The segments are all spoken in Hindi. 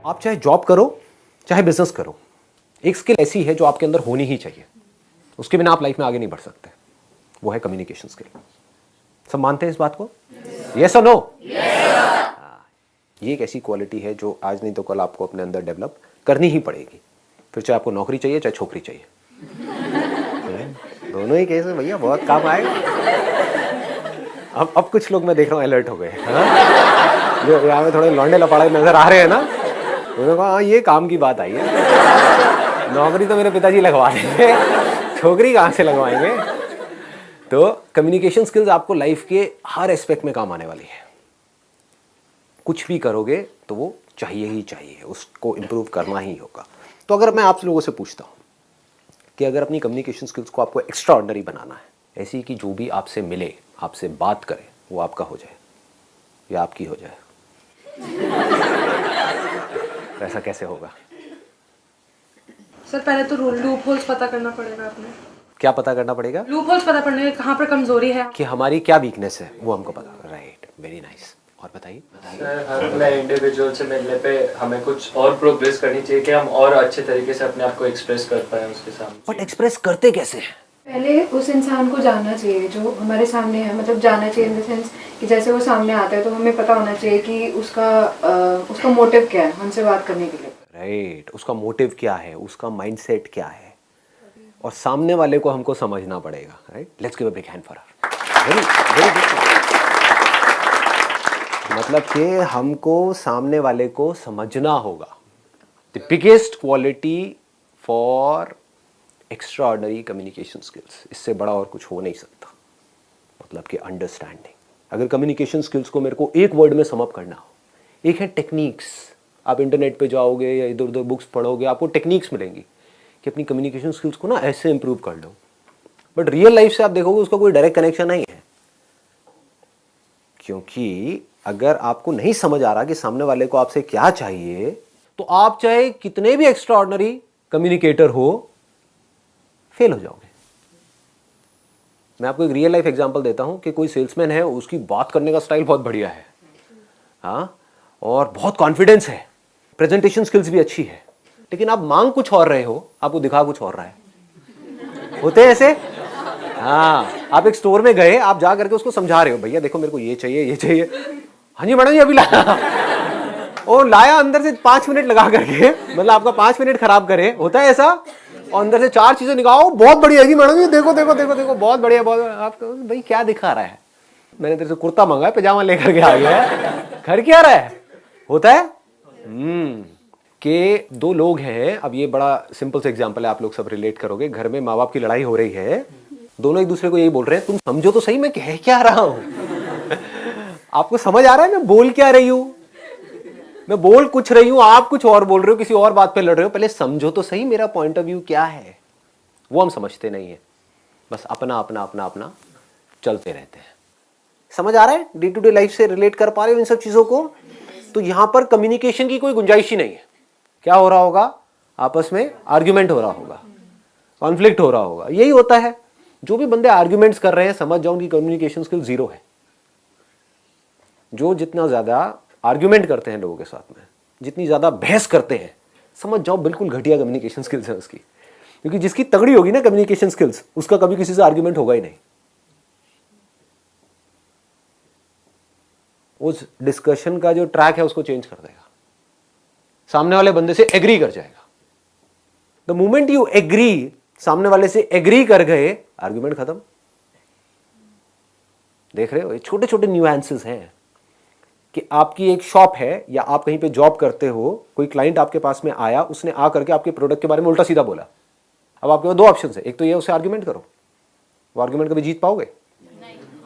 आप चाहे जॉब करो चाहे बिजनेस करो, एक स्किल ऐसी है जो आपके अंदर होनी ही चाहिए, उसके बिना आप लाइफ में आगे नहीं बढ़ सकते। वो है कम्युनिकेशन स्किल। सब मानते हैं इस बात को? यस और नो? ये एक ऐसी क्वालिटी है जो आज नहीं तो कल आपको अपने अंदर डेवलप करनी ही पड़ेगी, फिर चाहे आपको नौकरी चाहिए चाहे छोकरी चाहिए। दोनों ही केस में भैया बहुत काम आएगा। अब कुछ लोग मैं देख रहा हूँ अलर्ट हो गए, जो यहाँ में थोड़े लौंडे लपाड़े नजर आ रहे हैं ना, उन्होंने कहा हाँ ये काम की बात आई है, नौकरी तो मेरे पिताजी लगवा देंगे, छोकरी कहाँ से लगवाएंगे। तो कम्युनिकेशन स्किल्स आपको लाइफ के हर एस्पेक्ट में काम आने वाली है। कुछ भी करोगे तो वो चाहिए ही चाहिए, उसको इम्प्रूव करना ही होगा। तो अगर मैं आप लोगों से पूछता हूँ कि अगर अपनी कम्युनिकेशन स्किल्स को आपको एक्स्ट्रा ऑर्डिनरी बनाना है, ऐसी कि जो भी आपसे मिले, आपसे बात करे, वो आपका हो जाए या आपकी हो जाए, तो ऐसा कैसे होगा? सर पहले तो लूप होल्स पता करना पड़ेगा अपने। क्या पता करना पड़ेगा? लूप होल्स पता करने कहाँ पर कमजोरी है, कि हमारी क्या वीकनेस है वो हमको पता। Right, very nice. और बताइए। सर हर नए इंडिविजुअल से मिलने पे हमें कुछ और प्रोग्रेस करनी चाहिए कि हम और अच्छे तरीके से अपने आप को एक्सप्रेस कर पाए उसके सामने। बट एक्सप्रेस करते कैसे हैं? पहले उस इंसान को जानना चाहिए जो हमारे सामने है, मतलब जानना चाहिए इन द सेंस कि जैसे वो सामने आता है तो हमें पता होना चाहिए कि उसका मोटिव क्या है हमसे बात करने के लिए। राइट, उसका मोटिव क्या है, उसका माइंडसेट क्या है, और सामने वाले को हमको समझना पड़ेगा। Right, let's give a big hand for her. Very very good. मतलब कि हमको सामने वाले को समझना होगा। The biggest quality for extra ordinary communication skills, इससे बड़ा और कुछ हो नहीं सकता। मतलब कि अंडरस्टैंडिंग। अगर कम्युनिकेशन स्किल्स को मेरे को एक वर्ड में सम अप करना हो, एक है टेक्निक्स। आप इंटरनेट पे जाओगे या इधर उधर बुक्स पढ़ोगे, आपको टेक्निक्स मिलेंगी कि अपनी कम्युनिकेशन स्किल्स को ना ऐसे इंप्रूव कर लो। बट रियल लाइफ से आप देखोगे उसका कोई डायरेक्ट कनेक्शन नहीं है, क्योंकि अगर आपको नहीं समझ आ रहा कि सामने वाले को आपसे क्या चाहिए, तो आप चाहे कितने भी एक्स्ट्रा ऑर्डिनरी कम्युनिकेटर हो, फेल हो जाओगे। मैं आपको एक रियल लाइफ एग्जांपल देता हूं कि कोई सेल्समैन है, उसकी बात करने का स्टाइल बहुत बढ़िया है, हाँ, और बहुत कॉन्फिडेंस है, प्रेजेंटेशन स्किल्स भी अच्छी है, लेकिन आप मांग कुछ और रहे हो, आपको दिखा कुछ और रहा है। होते हैं ऐसे? हाँ, आप एक स्टोर में गए, आप जा करके उसको समझा रहे हो, भैया देखो मेरे को ये चाहिए ये चाहिए। हाँ जी मैडम जी अभी लाया, और लाया अंदर से 5 मिनट लगा करके, मतलब आपका 5 मिनट खराब करे। होता है ऐसा? और अंदर से 4 चीजें निकालो, बहुत बढ़िया है जी मैडम जी, देखो देखो देखो देखो बहुत बढ़िया, बहुत। आपको भाई क्या दिखा रहा है? मैंने तेरे से कुर्ता मंगा, पजामा लेकर के आ गया है, घर क्या रहा है? होता है कि 2 लोग हैं, अब ये बड़ा सिंपल सा एग्जांपल है, आप लोग सब रिलेट करोगे। घर में माँ बाप की लड़ाई हो रही है, दोनों एक दूसरे को यही बोल रहे हैं, तुम समझो तो सही मैं कह क्या रहा हूं। आपको समझ आ रहा है मैं बोल क्या रही हूं? मैं बोल कुछ रही हूं, आप कुछ और बोल रहे हो, किसी और बात पे लड़ रहे हो। पहले समझो तो सही मेरा पॉइंट ऑफ व्यू क्या है। वो हम समझते नहीं है, बस अपना अपना अपना अपना चलते रहते हैं। समझ आ रहा है? डे टू डे लाइफ से रिलेट कर पा रहे हो इन सब चीजों को? तो यहां पर कम्युनिकेशन की कोई गुंजाइश ही नहीं है। क्या हो रहा होगा? आपस में आर्ग्यूमेंट हो रहा होगा, कॉन्फ्लिक्ट हो रहा होगा। यही होता है। जो भी बंदे आर्ग्यूमेंट्स कर रहे हैं, समझ जाओ उनकी कम्युनिकेशन स्किल 0 है। जो जितना ज्यादा आर्ग्यूमेंट करते हैं लोगों के साथ में, जितनी ज्यादा बहस करते हैं, समझ जाओ बिल्कुल घटिया कम्युनिकेशन स्किल्स है उसकी। क्योंकि जिसकी तगड़ी होगी ना कम्युनिकेशन स्किल्स, उसका कभी किसी से आर्ग्यूमेंट होगा ही नहीं। उस डिस्कशन का जो ट्रैक है उसको चेंज कर देगा, सामने वाले बंदे से एग्री कर जाएगा। द मोमेंट यू एग्री, सामने वाले से एग्री कर गए, आर्ग्यूमेंट खत्म। देख रहे हो, ये छोटे छोटे न्यूएंसेस हैं कि आपकी एक शॉप है या आप कहीं पे जॉब करते हो, कोई क्लाइंट आपके पास में आया, उसने आ करके आपके प्रोडक्ट के बारे में उल्टा सीधा बोला। अब आपके पास 2 ऑप्शन है, एक तो ये उससे आर्ग्यूमेंट करो, वो आर्ग्यूमेंट कभी जीत पाओगे?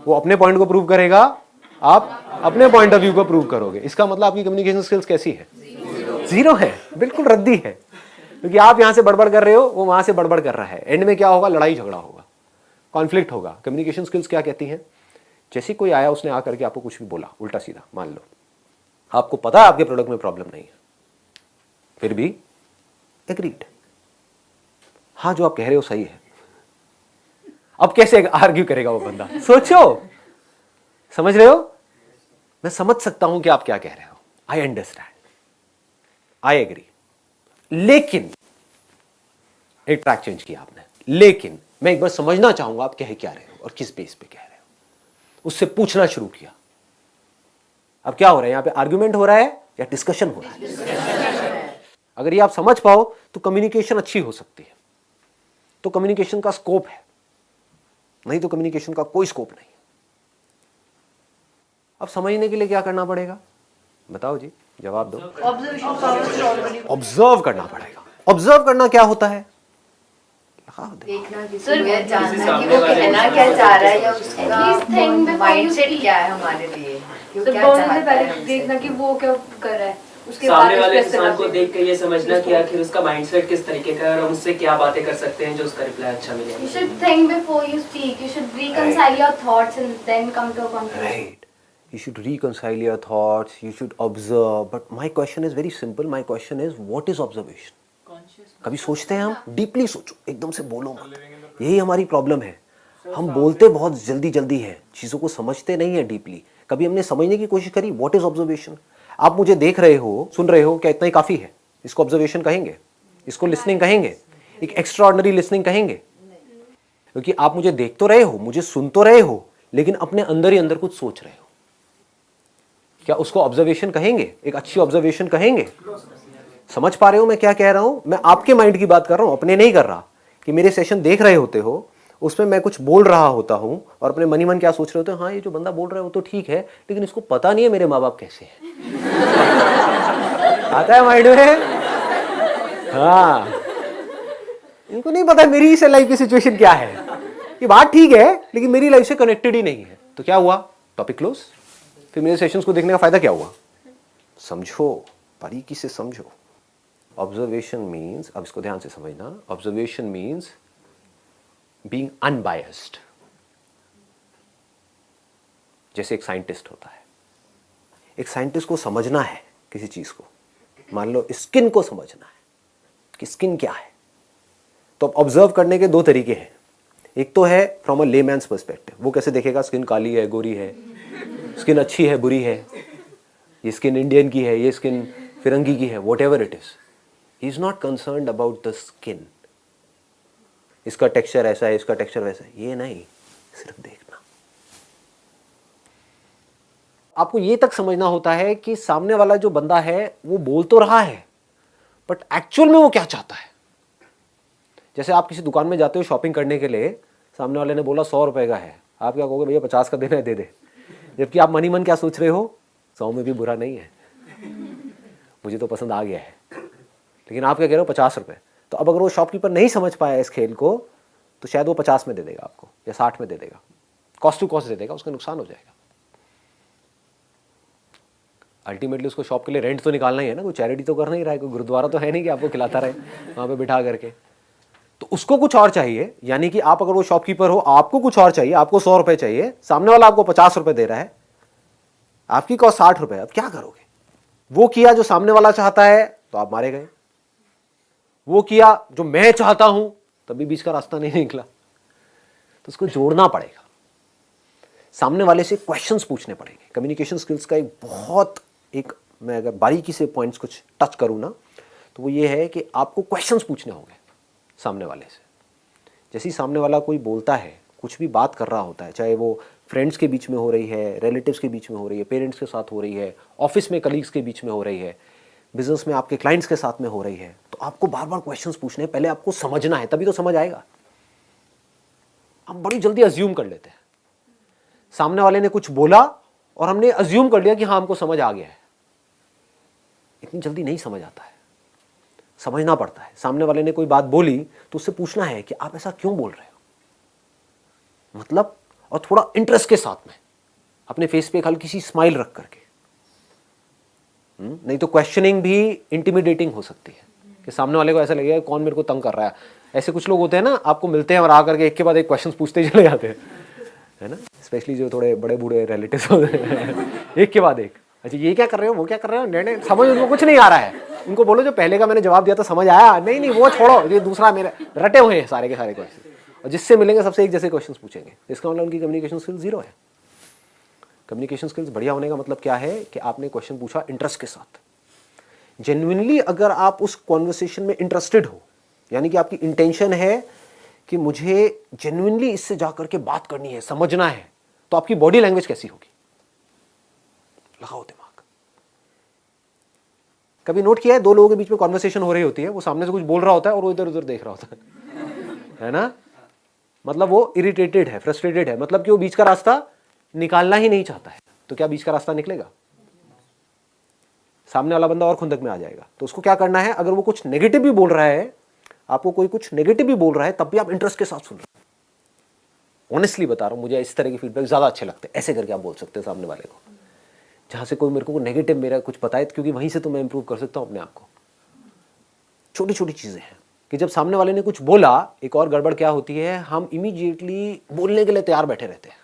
वो अपने पॉइंट को प्रूव करेगा, आप अपने पॉइंट ऑफ व्यू को प्रूव करोगे। इसका मतलब आपकी कम्युनिकेशन स्किल्स कैसी है? 0 है, बिल्कुल रद्दी है। क्योंकि आप यहां से बड़बड़ कर रहे हो, वो वहां से बड़बड़ कर रहा है। एंड में क्या होगा? लड़ाई झगड़ा होगा, कॉन्फ्लिक्ट होगा। कम्युनिकेशन स्किल्स क्या कहती हैं? जैसे कोई आया, उसने आकर के आपको कुछ भी बोला उल्टा सीधा, मान लो आपको पता है आपके प्रोडक्ट में प्रॉब्लम नहीं है, फिर भी एग्रीड, हाँ जो आप कह रहे हो सही है। अब कैसे आर्ग्यू करेगा वो बंदा? सोचो, समझ रहे हो? मैं समझ सकता हूं कि आप क्या कह रहे हो, आई अंडरस्टैंड। आई एग्री, लेकिन एक ट्रैक चेंज किया आपने, लेकिन मैं एक बार समझना चाहूंगा आप कह क्या रहे हो और किस बेस पे कह रहे हो। उससे पूछना शुरू किया। अब क्या हो रहा है यहां पे, आर्ग्यूमेंट हो रहा है या डिस्कशन हो रहा है? अगर ये आप समझ पाओ तो कम्युनिकेशन अच्छी हो सकती है, तो कम्युनिकेशन का स्कोप है, नहीं तो कम्युनिकेशन का कोई स्कोप नहीं। अब समझने के लिए क्या करना पड़ेगा बताओ जी, जवाब दो। ऑब्जर्व करना पड़ेगा। ऑब्जर्व करना क्या होता है? देखना किसी को, जानना कि वो कहना क्या चाह रहा है या उसका माइंडसेट क्या है हमारे लिए, वो क्या चाहता है हमसे। देखना कि वो क्या कर रहा है, उसके सामने वाले बाद इंसान को देख के ये समझना कि आखिर उसका माइंडसेट किस तरीके का है और हम उससे क्या बातें कर सकते हैं जो उसका रिप्लाई अच्छा मिले। You should think before you speak. You should reconcile your thoughts and then come to a conclusion. Right. You should reconcile your thoughts, you should observe. But my question is very simple. My question is, what is observation? कभी सोचते हैं हम? डीपली सोचो, एकदम से बोलो मत। यही हमारी प्रॉब्लम है, हम बोलते बहुत जल्दी जल्दी हैं, चीज़ों को समझते नहीं है डीपली। कभी हमने समझने की कोशिश करी व्हाट इज ऑब्जर्वेशन? आप मुझे देख रहे हो, सुन रहे हो, क्या इतना ही काफ़ी है? इसको ऑब्जर्वेशन कहेंगे? इसको लिसनिंग कहेंगे? एक एक्स्ट्राऑर्डिनरी लिसनिंग कहेंगे? क्योंकि आप मुझे देख तो रहे हो, मुझे सुन तो रहे हो, लेकिन अपने अंदर ही अंदर कुछ सोच रहे हो। क्या उसको ऑब्जर्वेशन कहेंगे? एक अच्छी ऑब्जर्वेशन कहेंगे? समझ पा रहे हो मैं क्या कह रहा हूं? मैं आपके माइंड की बात कर रहा हूं, अपने नहीं कर रहा। कि मेरे सेशन देख रहे होते हो, उसमें मैं कुछ बोल रहा होता हूं और अपने मन ही मन क्या सोच रहे होते हो, हाँ ये जो बंदा बोल रहा है वो तो ठीक है, लेकिन इसको पता नहीं है मेरे माँ बाप कैसे हैं। आता है माइंड में? हाँ, इनको नहीं पता मेरी इस लाइफ की सिचुएशन क्या है। ये बात ठीक है लेकिन मेरी लाइफ से कनेक्टेड ही नहीं है। तो क्या हुआ? Topic close. फिर मेरे सेशंस को देखने का फायदा क्या हुआ? समझो, बारीकी से समझो। ऑब्जर्वेशन मीन्स, अब इसको ध्यान से समझना, ऑब्जर्वेशन मीन्स बीइंग अनबायस्ड। जैसे एक साइंटिस्ट होता है, एक साइंटिस्ट को समझना है किसी चीज को, मान लो स्किन को समझना है कि स्किन क्या है, तो ऑब्जर्व करने के दो तरीके हैं। एक तो है फ्रॉम अ लेमैन्स पर्सपेक्टिव, वो कैसे देखेगा स्किन काली है, गोरी है, स्किन अच्छी है, बुरी है, ये स्किन इंडियन की है, ये स्किन फिरंगी की है, what ever it is, he is not concerned about the skin. इसका टेक्सचर ऐसा है, इसका टेक्सचर वैसा है, ये नहीं, सिर्फ देखना। आपको ये तक समझना होता है कि सामने वाला जो बंदा है वो बोल तो रहा है, बट एक्चुअल में वो क्या चाहता है। जैसे आप किसी दुकान में जाते हो शॉपिंग करने के लिए, सामने वाले ने बोला 100 रुपए का है, आप क्या कहोगे? भैया 50 का देना है, दे दे। जबकि आप मन ही मन क्या सोच रहे हो? 100 में भी बुरा नहीं है, मुझे तो पसंद आ गया है। लेकिन आप क्या कह रहे हो? 50 रुपए। तो अब अगर वो शॉपकीपर नहीं समझ पाया इस खेल को, तो शायद वो 50 में दे देगा आपको, या 60 में दे देगा, कॉस्ट टू कॉस्ट दे देगा, उसका नुकसान हो जाएगा। अल्टीमेटली उसको शॉप के लिए रेंट तो निकालना ही है ना, कोई चैरिटी तो कर नहीं रहा है, कोई गुरुद्वारा तो है नहीं कि आपको खिलाता रहे वहाँ पे बिठा करके। तो उसको कुछ और चाहिए, यानी कि आप अगर वो शॉपकीपर हो, आपको कुछ और चाहिए, आपको 100 रुपए चाहिए, सामने वाला आपको 50 रुपए दे रहा है, आपकी कॉस्ट 60 रुपए। अब क्या करोगे? वो किया जो सामने वाला चाहता है तो आप मारे गए, वो किया जो मैं चाहता हूं तभी बीच का रास्ता नहीं निकला। तो उसको जोड़ना पड़ेगा, सामने वाले से क्वेश्चंस पूछने पड़ेंगे। कम्युनिकेशन स्किल्स का एक बहुत एक, मैं अगर बारीकी से पॉइंट्स कुछ टच करूं ना, तो वो ये है कि आपको क्वेश्चंस पूछने होंगे सामने वाले से। जैसे ही सामने वाला कोई बोलता है, कुछ भी बात कर रहा होता है, चाहे वो फ्रेंड्स के बीच में हो रही है, रिलेटिव्स के बीच में हो रही है, पेरेंट्स के साथ हो रही है, ऑफिस में कलीग्स के बीच में हो रही है, बिजनेस में आपके क्लाइंट्स के साथ में हो रही है, तो आपको बार बार क्वेश्चंस पूछने हैं। पहले आपको समझना है, तभी तो समझ आएगा। हम बड़ी जल्दी अज्यूम कर लेते हैं, सामने वाले ने कुछ बोला और हमने अज्यूम कर लिया कि हाँ हमको समझ आ गया है। इतनी जल्दी नहीं समझ आता है, समझना पड़ता है। सामने वाले ने कोई बात बोली तो उससे पूछना है कि आप ऐसा क्यों बोल रहे हो, मतलब, और थोड़ा इंटरेस्ट के साथ में, अपने फेस पे एक हल्की सी स्माइल रख करके। नहीं तो क्वेश्चनिंग भी इंटिमिडेटिंग हो सकती है कि सामने वाले को ऐसा लगेगा कौन मेरे को तंग कर रहा है। ऐसे कुछ लोग होते हैं ना, आपको मिलते हैं और आकर के एक के बाद एक क्वेश्चन पूछते ही चले जाते हैं, है ना, स्पेशली जो थोड़े बड़े बूढ़े रिलेटिव्स होते हैं, एक के बाद एक। अच्छा ये क्या कर रहे हो, वो क्या कर रहे हो, नहीं समझ उनको कुछ नहीं आ रहा है। उनको बोलो जो पहले का मैंने जवाब दिया था समझ आया, नहीं नहीं वो छोड़ो, ये दूसरा मेरे रटे हुए हैं सारे के सारे क्वेश्चन, और जिससे मिलेंगे सबसे एक जैसे क्वेश्चन पूछेंगे। इसका मतलब उनकी कम्युनिकेशन स्किल्स जीरो है। कम्युनिकेशन स्किल्स बढ़िया होने का मतलब क्या है कि आपने क्वेश्चन पूछा इंटरेस्ट के साथ, जेन्युइनली अगर आप उस कॉन्वर्सेशन में इंटरेस्टेड हो, यानी कि आपकी इंटेंशन है कि मुझे जेन्युइनली इससे जाकर के बात करनी है, समझना है, तो आपकी बॉडी लैंग्वेज कैसी होगी? लगाओ दिमाग। कभी नोट किया है, दो लोगों के बीच में कॉन्वर्सेशन हो रही होती है, वो सामने से कुछ बोल रहा होता है और वो इधर उधर देख रहा होता है ना? मतलब वो इरिटेटेड है, फ्रस्ट्रेटेड है, मतलब कि वो बीच का रास्ता निकालना ही नहीं चाहता है। तो क्या बीच का रास्ता निकलेगा? सामने वाला बंदा और खुंदक में आ जाएगा। तो उसको क्या करना है, अगर वो कुछ नेगेटिव भी बोल रहा है, आपको कोई कुछ नेगेटिव भी बोल रहा है, तब भी आप इंटरेस्ट के साथ सुन रहे हैं। ऑनेस्टली बता रहा हूं, मुझे इस तरह के फीडबैक ज्यादा अच्छे लगते हैं। ऐसे करके आप बोल सकते हैं सामने वाले को, जहां से कोई मेरे को नेगेटिव मेरा कुछ पता है, क्योंकि वहीं से तो मैं इंप्रूव कर सकता हूं अपने आप को। छोटी छोटी चीजें हैं कि जब सामने वाले ने कुछ बोला, एक और गड़बड़ क्या होती है, हम इमीडिएटली बोलने के लिए तैयार बैठे रहते हैं।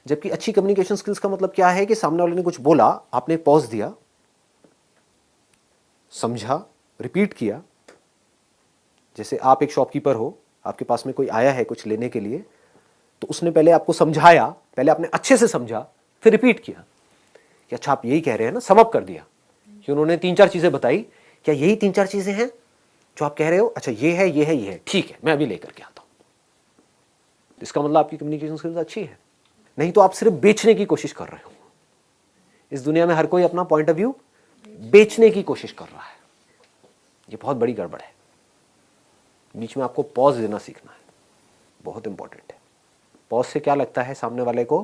जबकि अच्छी कम्युनिकेशन स्किल्स का मतलब क्या है कि सामने वाले ने कुछ बोला, आपने पॉज दिया, समझा, रिपीट किया। जैसे आप एक शॉपकीपर हो, आपके पास में कोई आया है कुछ लेने के लिए, तो उसने पहले आपको समझाया, पहले आपने अच्छे से समझा, फिर रिपीट किया कि अच्छा आप यही कह रहे हैं ना, सम अप कर दिया कि उन्होंने 3-4 चीजें बताई, क्या यही 3-4 चीजें हैं जो आप कह रहे हो? अच्छा ये है, ये है, ये है, ठीक है, मैं अभी लेकर के आता हूं। इसका मतलब आपकी कम्युनिकेशन स्किल्स अच्छी है। नहीं तो आप सिर्फ बेचने की कोशिश कर रहे हो। इस दुनिया में हर कोई अपना पॉइंट ऑफ व्यू बेचने की कोशिश कर रहा है। ये बहुत बड़ी गड़बड़ है। बीच में आपको पॉज देना सीखना है, बहुत इंपॉर्टेंट है। पॉज से क्या लगता है सामने वाले को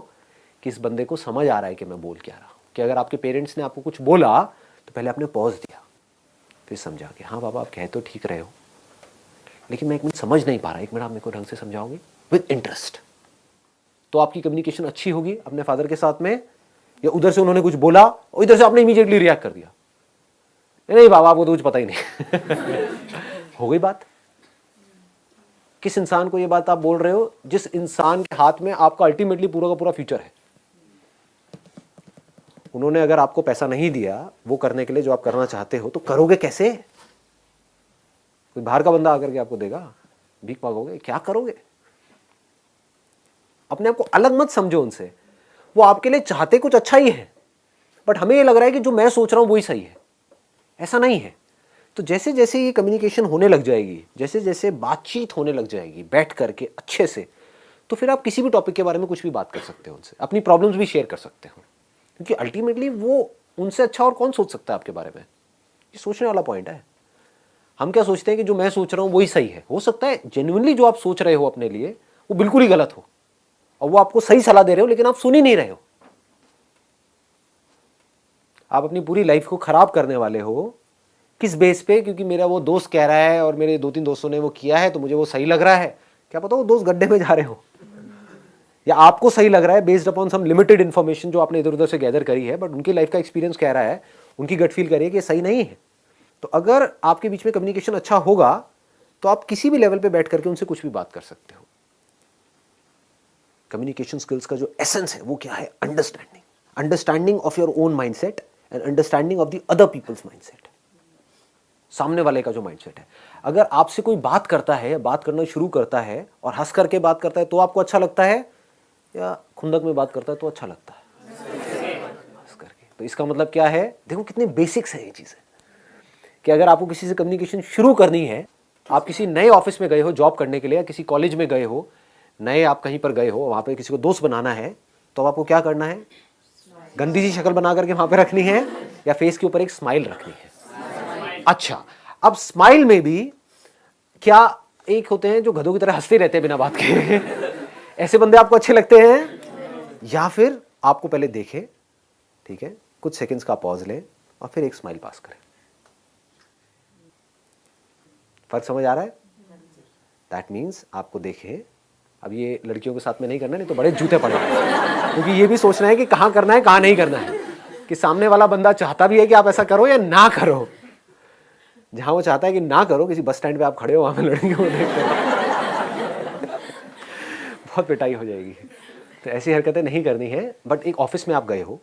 कि इस बंदे को समझ आ रहा है कि मैं बोल क्या रहा हूं। कि अगर आपके पेरेंट्स ने आपको कुछ बोला तो पहले आपने पॉज दिया, फिर समझा कि हाँ बाबा आप कह तो ठीक रहे हो, लेकिन मैं एक मिनट समझ नहीं पा रहा, एक मिनट आप मेरे को ढंग से समझाओगे विद इंटरेस्ट। तो आपकी कम्युनिकेशन अच्छी होगी अपने फादर के साथ में। या उधर से उन्होंने कुछ बोला और इधर से आपने इमीडिएटली रिएक्ट कर दिया, नहीं बाबा आपको तो कुछ पता ही नहीं। हो गई बात। किस इंसान को ये बात आप बोल रहे हो? जिस इंसान के हाथ में आपका अल्टीमेटली पूरा का पूरा फ्यूचर है। उन्होंने अगर आपको पैसा नहीं दिया वो करने के लिए जो आप करना चाहते हो, तो करोगे कैसे? कोई बाहर का बंदा आकर के आपको देगा, भीख मांगोगे, क्या करोगे? अपने आप को अलग मत समझो उनसे। वो आपके लिए चाहते कुछ अच्छा ही है, बट हमें ये लग रहा है कि जो मैं सोच रहा हूं वही सही है। ऐसा नहीं है। तो जैसे जैसे ये कम्युनिकेशन होने लग जाएगी, जैसे जैसे बातचीत होने लग जाएगी बैठ करके अच्छे से, तो फिर आप किसी भी टॉपिक के बारे में कुछ भी बात कर सकते हो उनसे, अपनी प्रॉब्लम्स भी शेयर कर सकते हो। क्योंकि अल्टीमेटली वो उनसे अच्छा और कौन सोच सकता है आपके बारे में? ये सोचने वाला पॉइंट है। हम क्या सोचते हैं कि जो मैं सोच रहा हूं वही सही है। हो सकता है जेन्युइनली जो आप सोच रहे हो अपने लिए वो बिल्कुल ही गलत हो, और वो आपको सही सलाह दे रहे हो, लेकिन आप सुन ही नहीं रहे हो। आप अपनी पूरी लाइफ को खराब करने वाले हो। किस बेस पे? क्योंकि मेरा वो दोस्त कह रहा है और मेरे 2-3 दोस्तों ने वो किया है तो मुझे वो सही लग रहा है। क्या पता वो दोस्त गड्ढे में जा रहे हो, या आपको सही लग रहा है बेस्ड अपॉन सम लिमिटेड इन्फॉर्मेशन जो आपने इधर उधर से गैदर करी है, बट उनकी लाइफ का एक्सपीरियंस कह रहा है, उनकी गट फील करिए कि ये सही नहीं है। तो अगर आपके बीच में कम्युनिकेशन अच्छा होगा तो आप किसी भी लेवल पे बैठ करके उनसे कुछ भी बात कर सकते हो। कम्युनिकेशन स्किल्स का जो एसेंस है वो क्या है? Understanding of your own mindset and understanding of the other people's mindset. सामने वाले का जो माइंडसेट है, अगर आपसे कोई बात करता है, बात करना शुरू करता है और हंस करके बात करता है तो आपको अच्छा लगता है, या खुंदक में बात करता है तो अच्छा लगता है? हंस करके। तो इसका मतलब क्या है? देखो कितने बेसिक्स है ये चीजें, कि अगर आपको किसी से कम्युनिकेशन शुरू करनी है, आप किसी नए ऑफिस में गए हो जॉब करने के लिए, या किसी कॉलेज में गए हो, नए आप कहीं पर गए हो, वहां पे किसी को दोस्त बनाना है, तो आपको क्या करना है? गंदी सी शक्ल बना करके वहां पे रखनी है, या फेस के ऊपर एक स्माइल रखनी है? अच्छा, अब स्माइल में भी क्या एक होते हैं जो गधों की तरह हंसते रहते हैं बिना बात के, ऐसे बंदे आपको अच्छे लगते हैं? या फिर आपको पहले देखे, ठीक है, कुछ सेकंड्स का पॉज ले और फिर एक स्माइल पास करें? फर्क समझ आ रहा है? दैट मीन्स आपको देखे। अब ये लड़कियों के साथ में नहीं करना, नहीं तो बड़े जूते पड़ेंगे, क्योंकि ये भी सोचना है कि कहाँ करना है कहाँ नहीं करना है, कि सामने वाला बंदा चाहता भी है कि आप ऐसा करो या ना करो। जहां वो चाहता है कि ना करो, किसी बस स्टैंड पे आप खड़े हो, वहां पे लड़कियों को देख बहुत पिटाई हो जाएगी। तो ऐसी हरकतें नहीं करनी है। बट एक ऑफिस में आप गए हो,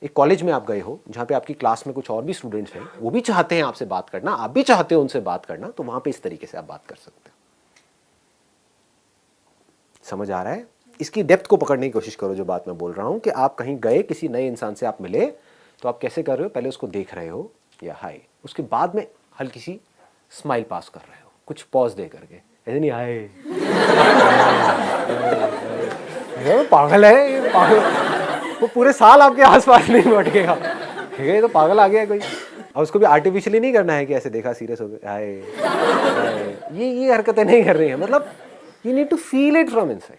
एक कॉलेज में आप गए हो, जहां पे आपकी क्लास में कुछ और भी स्टूडेंट्स हैं, वो भी चाहते हैं आपसे बात करना, आप भी चाहते हो उनसे बात करना, तो वहां पे इस तरीके से आप बात कर सकते हो। समझ आ रहा है? इसकी डेप्थ को पकड़ने की कोशिश करो जो बात मैं बोल रहा हूं, कि आप कहीं गए, किसी नए इंसान से आप मिले, तो आप कैसे कर रहे हो? पहले उसको देख रहे हो, या हाय उसके बाद में हल्की सी स्माइल पास कर रहे हो, कुछ पॉज दे करके, ऐसे नहीं आए ये पागल है, ये पागल, वो पूरे साल आपके आसपास नहीं भटकेगा, ठीक है, ये तो पागल आ गया है कोई। अब उसको भी आर्टिफिशियली नहीं करना है कि ऐसे देखा सीरियस हो गया, हाय, ये हरकतें नहीं कर रही है, मतलब you need to feel it from inside.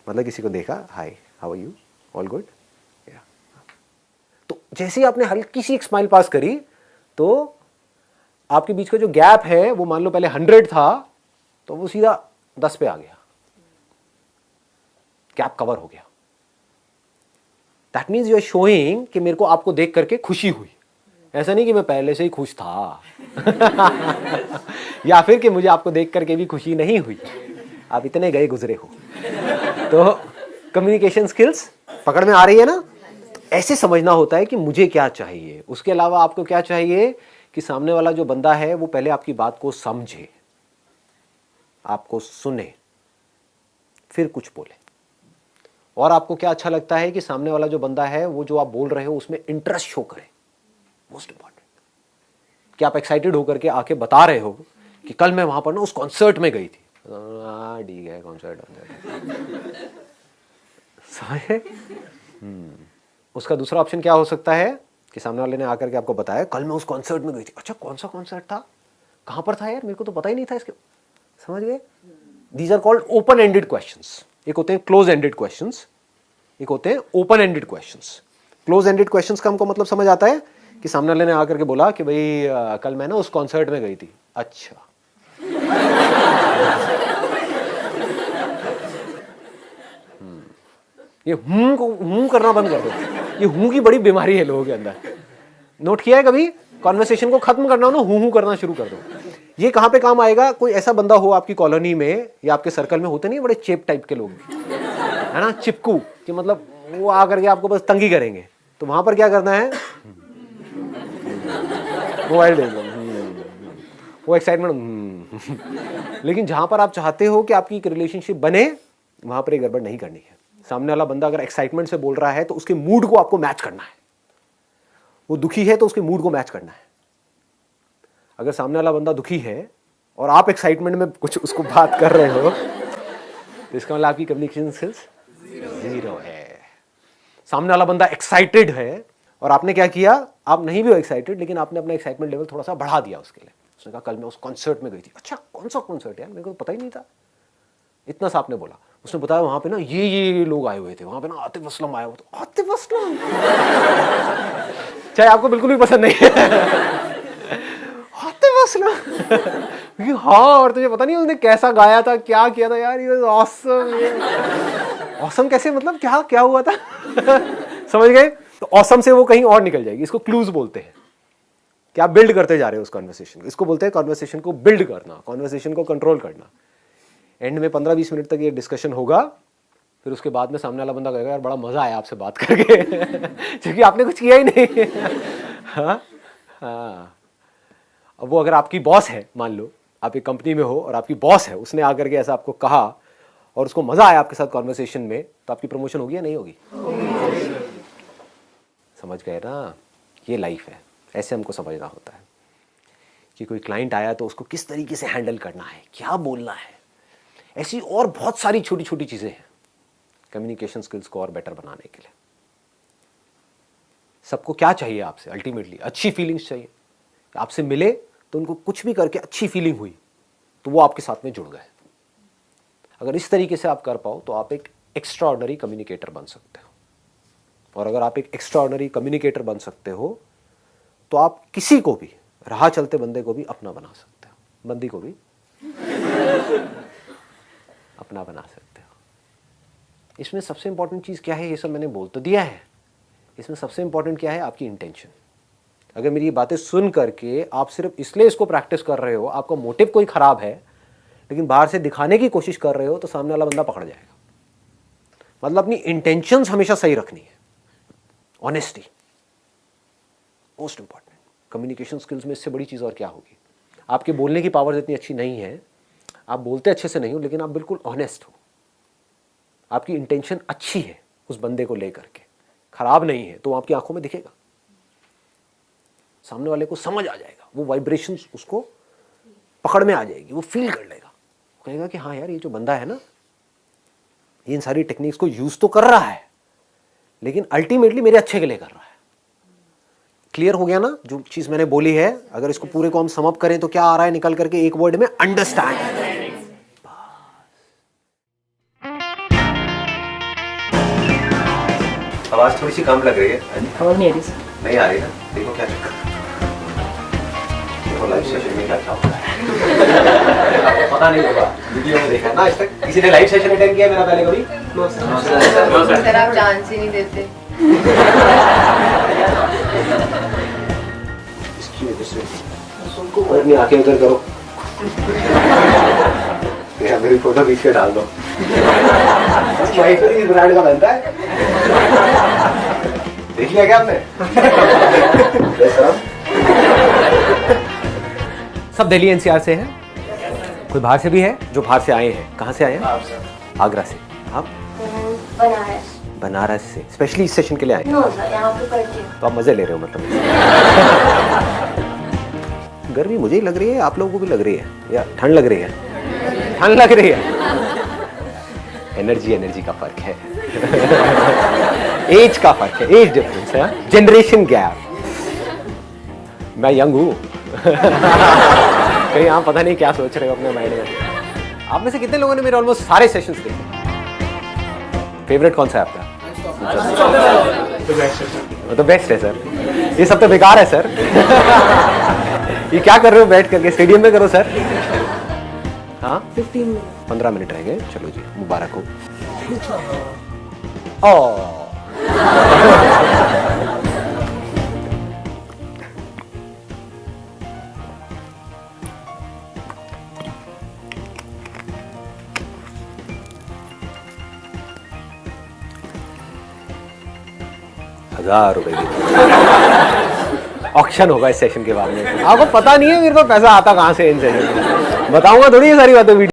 मतलब किसी को देखा, hi, how are you, all good, तो जैसे ही आपने हल्की सी एक स्माइल पास करी तो आपके बीच का जो गैप है वो मान लो पहले 100 था तो वो सीधा 10 पे आ गया, गैप कवर हो गया। That means you are showing कि मेरे को आपको देख करके खुशी हुई, ऐसा नहीं कि मैं पहले से ही खुश था या फिर कि मुझे आपको देख करके भी खुशी नहीं हुई, आप इतने गए गुजरे हो। तो कम्युनिकेशन स्किल्स पकड़ में आ रही है ना? ऐसे समझना होता है कि मुझे क्या चाहिए, उसके अलावा आपको क्या चाहिए कि सामने वाला जो बंदा है वो पहले आपकी बात को समझे, आपको सुने, फिर कुछ बोले। और आपको क्या अच्छा लगता है कि सामने वाला जो बंदा है वो जो आप बोल रहे हो उसमें इंटरेस्ट शो करे, मोस्ट इंपॉर्टेंट, कि आप एक्साइटेड होकर के आके बता रहे हो कि कल मैं वहां पर ना उस कॉन्सर्ट में गई थी। ठीक है, कॉन्सर्ट समझे? उसका दूसरा ऑप्शन क्या हो सकता है कि सामने वाले ने आकर के आपको बताया कल मैं उस कॉन्सर्ट में गई थी। अच्छा, कौन सा कॉन्सर्ट था, कहां पर था यार, मेरे को तो पता ही नहीं था इसके। समझ गए? These are called open ended questions. एक होते हैं क्लोज एंडेड क्वेश्चंस, एक होते हैं open ended questions. Close ended questions का हमको मतलब समझ आता है कि सामने वाले ने आकर के बोला कि भाई कल मैं ना उस कॉन्सर्ट में गई थी। अच्छा, ये हूं करना बंद कर दो, ये हूं की बड़ी बीमारी है लोगों के अंदर। नोट किया है कभी? कॉन्वर्सेशन को खत्म करना हो ना, हूं करना शुरू कर दो। ये कहां पे काम आएगा? कोई ऐसा बंदा हो आपकी कॉलोनी में या आपके सर्कल में, होते नहीं बड़े चेप टाइप के लोग, है ना, चिपकू, कि मतलब वो आकर के आपको बस तंगी करेंगे, तो वहां पर क्या करना है? मोबाइल दे दो, वो एक्साइटमेंट। लेकिन जहां पर आप चाहते हो कि आपकी एक रिलेशनशिप बने, वहां पर एक गड़बड़ नहीं करनी है। सामने वाला बंदा अगर एक्साइटमेंट से बोल रहा है तो उसके मूड को आपको मैच करना है। वो दुखी है तो उसके मूड को मैच करना है। अगर सामने वाला बंदा दुखी है और आप एक्साइटमेंट में कुछ उसको बात कर रहे हो तो इसका मतलब आपकी कम्युनिकेशन स्किल्स जीरो है। सामने वाला बंदा एक्साइटेड है और आपने क्या किया, आप नहीं भी हो एक्साइटेड लेकिन आपने अपना एक्साइटमेंट लेवल थोड़ा सा बढ़ा दिया उसके लिए। उसने कहा कल मैं उस कॉन्सर्ट में गई थी। अच्छा, कौन सा कॉन्सर्ट यार, मेरे को पता ही नहीं था। इतना सा आपने बोला, उसने बताया वहां पे ना ये लोग आए हुए थे, वहां पे ना आतिफ असलम आया हुआ था। आतिफ असलम चाहे आपको बिल्कुल भी पसंद नहीं है आतिफ असलम हाँ, और तुझे पता नहीं उसने कैसा गाया था, क्या किया था यार, ये ऑसम। ऑसम कैसे, मतलब क्या क्या हुआ था समझ गए? तो ऑसम से वो कहीं और निकल जाएगी। इसको क्लूज बोलते हैं कि आप बिल्ड करते जा रहे हो उस कॉन्वर्सेशन को। इसको बोलते हैं कॉन्वर्सेशन को बिल्ड करना, कॉन्वर्सेशन को कंट्रोल करना। एंड में 15-20 मिनट तक ये डिस्कशन होगा, फिर उसके बाद में सामने वाला बंदा कहेगा यार बड़ा मजा आया आपसे बात करके क्योंकि आपने कुछ किया ही नहीं हाँ हाँ। अब वो अगर आपकी बॉस है, मान लो आप एक कंपनी में हो और आपकी बॉस है, उसने आकर के ऐसा आपको कहा और उसको मजा आया आपके साथ कॉन्वर्सेशन में, तो आपकी प्रमोशन होगी या नहीं होगी? समझ गए ना? ये लाइफ है, ऐसे हमको समझना होता है कि कोई क्लाइंट आया तो उसको किस तरीके से हैंडल करना है, क्या बोलना है। ऐसी और बहुत सारी छोटी छोटी चीजें हैं कम्युनिकेशन स्किल्स को और बेटर बनाने के लिए। सबको क्या चाहिए आपसे? अल्टीमेटली अच्छी फीलिंग्स चाहिए। आपसे मिले तो उनको कुछ भी करके अच्छी फीलिंग हुई तो वो आपके साथ में जुड़ गए। अगर इस तरीके से आप कर पाओ तो आप एक एक्स्ट्राऑर्डिनरी कम्युनिकेटर बन सकते हो। और अगर आप एक एक्स्ट्राऑर्डिनरी कम्युनिकेटर बन सकते हो तो आप किसी को भी, राह चलते बंदे को भी अपना बना सकते हो, बंदी को भी अपना बना सकते हो। इसमें सबसे इंपॉर्टेंट चीज क्या है? ये सब मैंने बोल तो दिया है। इसमें सबसे इंपॉर्टेंट क्या है? आपकी इंटेंशन। अगर मेरी ये बातें सुन करके आप सिर्फ इसलिए इसको प्रैक्टिस कर रहे हो, आपका मोटिव कोई खराब है, लेकिन बाहर से दिखाने की कोशिश कर रहे हो, तो सामने वाला बंदा पकड़ जाएगा। मतलब अपनी इंटेंशंस हमेशा सही रखनी है। Honesty most important. Communication skills में इससे बड़ी चीज और क्या होगी? आपके बोलने की पावर इतनी अच्छी नहीं है, आप बोलते अच्छे से नहीं हो, लेकिन आप बिल्कुल ऑनेस्ट हो, आपकी इंटेंशन अच्छी है उस बंदे को लेकर के, खराब नहीं है, तो आपकी आंखों में दिखेगा। सामने वाले को समझ आ जाएगा, वो वाइब्रेशन उसको पकड़ में आ जाएगी, वो फील कर लेगा, कहेगा कि हाँ यार ये जो बंदा है ना ये इन सारी टेक्निक्स को यूज तो कर रहा है लेकिन अल्टीमेटली मेरे अच्छे के लिए कर रहा है। क्लियर हो गया ना जो चीज मैंने बोली है? अगर इसको पूरे को हम सम अप करें तो क्या आ रहा है निकल करके एक वर्ड में? अंडरस्टैंड। आवाज थोड़ी सी कम लग रही है। आवाज नहीं आ रही नहीं आ रही ना? देखो क्या चक्कर, देखो लाइव सेशन में क्या क्या होता है। पता नहीं होगा, वीडियो में देखा ना आज तक? किसी ने लाइव सेशन अटेंड किया मेरा पहले कभी? सर आप चांस ही नहीं देते। इसकी वजह से और अपनी आंखें उधर करो, मेरी फोटो खींच के डाल दो। इस ब्रांड का बनता है, देख लिया क्या आपने? सब दिल्ली एनसीआर से हैं? कोई बाहर से भी है? जो बाहर से आए हैं, कहाँ से आए हैं? आगरा से। आप? बनारस। बनारस से स्पेशली इस सेशन के लिए आए? नो सर, यहाँ पे पढ़ती हूँ। तो आप मजे ले रहे हो मतलब? गर्मी मुझे ही लग रही है, आप लोगों को भी लग रही है या ठंड लग रही है? ठंड लग रही है। एनर्जी का फर्क है। एज का फर्क है, एज डिफरेंस है, जनरेशन गैप। मैं यंग हूँ। कहीं आप पता नहीं क्या सोच रहे हो अपने माइंड में। आप में से कितने लोगों ने मेरे ऑलमोस्ट सारे सेशंस देखे? फेवरेट कौन सा है आपका? तो बेस्ट है सर, ये सब तो बेकार है सर। ये क्या कर रहे हो बैठ करके? स्टेडियम में करो सर। हाँ 15 मिनट रह गए, चलो जी मुबारक हो। ₹1000 ऑक्शन होगा इस सेशन के बाद में। आपको पता नहीं है मेरे को पैसा आता कहाँ से इन सेशन में, बताऊंगा थोड़ी ये सारी बातें वीडियो